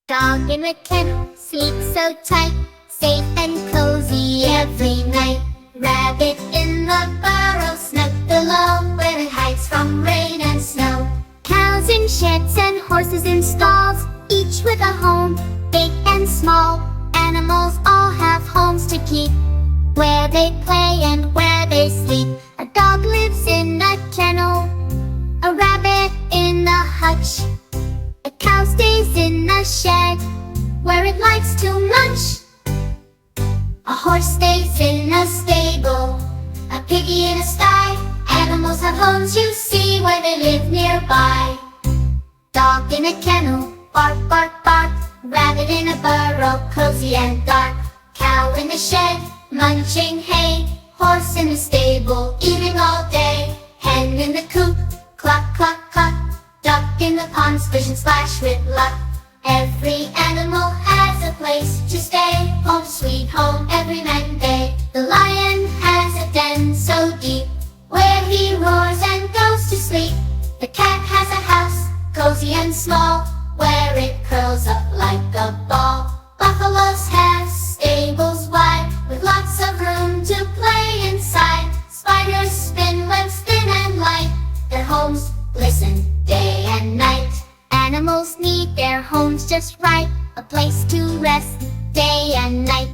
Dog in a kennel, sleeps so tight, safe and cozy every night. Rabbit in the burrow, snug below, where it hides from rain and snow. Cows in sheds and horses in stalls, each with a home, big and small. Animals all have homes to keep, where they play and where they sleep. A dog lives in a kennel, a rabbit in a hutch. A cow stays in a shed, where it likes to munch. A horse stays in a stable, a piggy in a sty. Animals have homes, you see, where they live nearby. Dog in a kennel, bark, bark, bark. Rabbit in a burrow, cozy and dark. Cow in a shed, munching hay. Horse in a stable, eating all day. Hen in the coop, cluck, cluck, cluck. Duck in the pond, splish and splash with luck. Every animal has a place to stay. Home sweet home every Monday. The lion has a den so deep, where he roars and goes to sleep. The cat has a house, cozy and small, where it curls up like a ball. Buffaloes have stables wide, with lots of room to play inside. Spiders spin webs thin and light, their homes glisten day and night. Animals need their homes just right, a place to rest day and night.